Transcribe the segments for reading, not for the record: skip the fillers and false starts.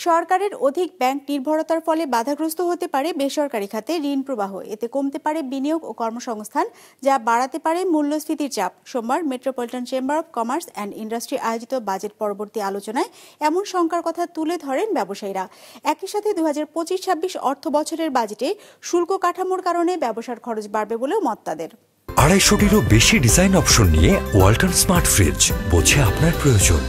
সরকারের অধিক ব্যাংক নির্ভরতার ফলে বাধাগ্রস্ত হতে পারে বেসরকারি খাতে ঋণ প্রবাহ। এতে কমতে পারে বিনিয়োগ ও কর্মসংস্থান, যা বাড়াতে পারে মূল্যস্ফীতির চাপ। সোমবার metropolitan chamber of commerce and industry আয়োজিত বাজেট পরবর্তী আলোচনায় এমন শঙ্কার কথা তুলে ধরেন ব্যবসায়ীরা। একই সাথে 2025-26 অর্থ বছরের বাজেটে শুল্ক কাঠামোর কারণে ব্যবসার খরচ বাড়বে বলেও মত তাদের। 250-টিরও বেশি ডিজাইন অপশন নিয়ে ওয়ালটন স্মার্ট ফ্রিজ, বোঝে আপনার প্রয়োজন।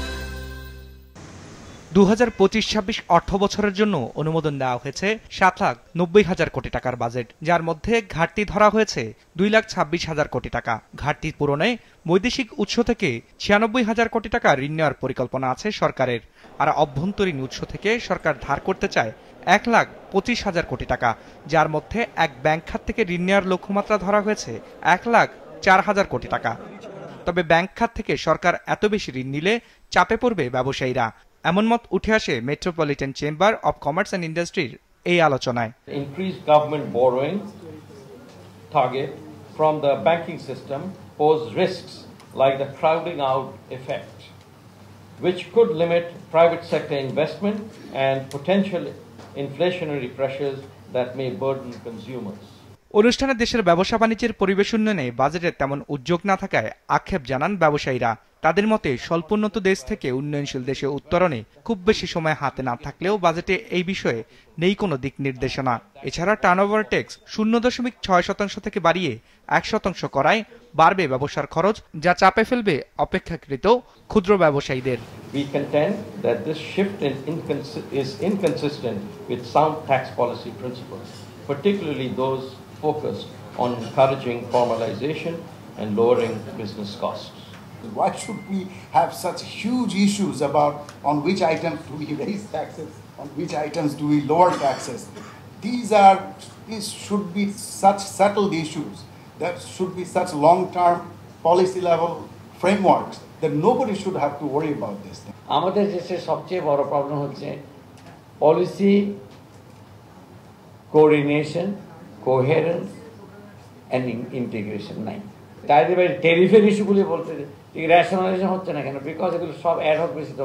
2025-26 অর্থ বছরের জন্য অনুমোদন দেওয়া হয়েছে 7,90,000 কোটি টাকার বাজেট, যার মধ্যে ঘাটতি ধরা হয়েছে 2,26,000 কোটি টাকা। ঘাটতি পূরণে বৈদেশিক উৎস থেকে 96,000 কোটি টাকা ঋণ নেওয়ার পরিকল্পনা আছে সরকারের। আর অভ্যন্তরীণ উৎস থেকে সরকার ধার করতে চায় 1,25,000 কোটি টাকা, যার মধ্যে এক ব্যাংক খাত থেকে ঋণ নেওয়ার লক্ষ্যমাত্রা ধরা হয়েছে 1,04,000 কোটি টাকা। তবে ব্যাংক খাত থেকে সরকার এত বেশি ঋণ নিলে চাপে পড়বে ব্যবসায়ীরা, এমন মত উঠে আসে metropolitan chamber of commerce and ইন্ডাস্ট্রির এই আলোচনায়। Increased government borrowing target from the banking system pose risks like the crowding out effect, which could limit private sector investment and potential inflationary pressures that may burden consumers. অনুষ্ঠানে দেশের ব্যবসা বাণিজ্যের পরিবেশ উন্নয়নে বাজেটের তেমন উদ্যোগ না থাকায় আক্ষেপ জানান ব্যবসায়ীরা। তাদের মতে স্বল্পোন্নত দেশ থেকে উন্নয়নশীল দেশে উত্তরণে খুব বেশি সময় হাতে না থাকলেও বাজেটে এই বিষয়ে নেই কোনো দিক নির্দেশনা। এছাড়া টার্নওভার ট্যাক্স 0.6% থেকে বাড়িয়ে 1% করায় বাড়বে ব্যবসার খরচ, যা চাপে ফেলবে অপেক্ষাকৃত ক্ষুদ্র ব্যবসায়ীদের। We contend that this shift is inconsistent with sound tax policy principles, particularly those focused on encouraging formalization and lowering business costs. Why should we have such huge issues about on which items do we raise taxes, on which items do we lower taxes? These should be such settled issues. There should be such long-term policy level frameworks that nobody should have to worry about this thing. আমাদের দেশের সবচেয়ে বড় problem হচ্ছে policy coordination, coherence and integration নাই। তাই টেরিফের ইস্যুগুলি বলতে rationalisation হচ্ছে না কেন? বিকজ এগুলো সব ad hoc basis.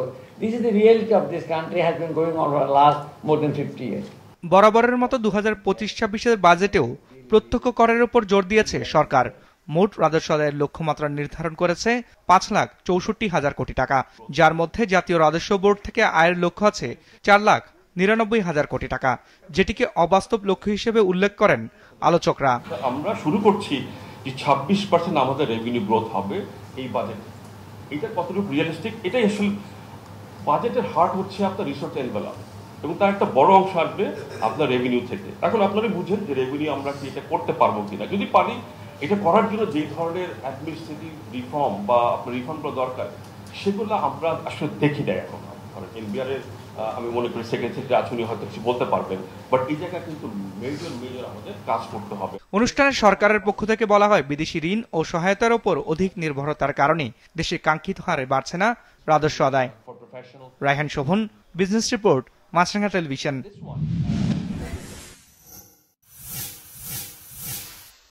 This is the reality of this country has been going on for last more than 50 years. বরাবরের মতো 2025-26 বাজেটেও প্রত্যক্ষ করের উপর জোর দিয়েছে সরকার। মোট রাজস্ব আদায়ের লক্ষ্যমাত্রা নির্ধারণ করেছে 5,64,000 কোটি টাকা, যার মধ্যে জাতীয় রাজস্ব বোর্ড থেকে আয়ের লক্ষ্য আছে 4,99,000 কোটি টাকা, যেটিকে অবাস্তব লক্ষ্য হিসেবে উল্লেখ করেন আলোচকরা। আমরা শুরু করছি যে 26% আমাদের রেভিনিউ গ্রোথ হবে এই বাজেটে। এটা কতটুকু রিয়েলিস্টিক? এটাই আসলে বাজেটের হার্ট হচ্ছে আপনার রিসোর্স এনভেলপ, এবং তার একটা বড় অংশ আসবে আপনার রেভিনিউ থেকে। এখন আপনারা বুঝেন যে রেভিনিউ আমরা কি এটা করতে পারবো কিনা। যদি পারি, এটা করার জন্য যেই ধরনের অ্যাডমিনিস্ট্রেটিভ রিফর্ম বা আপনার রিফর্মগুলো দরকার, সেগুলো আমরা আসলে দেখি দেয়। এখন এনবিআর এর আমি মনে করি সেক্রেটারি আচুনি হয়তো কিছু বলতে পারবেন, বাট এই জায়গায় কিন্তু মেজর আমাদের কাজ করতে হবে। অনুষ্ঠানে সরকারের পক্ষ থেকে বলা হয়, বিদেশি ঋণ ও সহায়তার উপর অধিক নির্ভরতার কারণে দেশে কাঙ্ক্ষিত হারে বাড়ছে না রাজস্ব আদায়। রায়হান শোভন, বিজনেস রিপোর্ট, মাছরাঙা টেলিভিশন।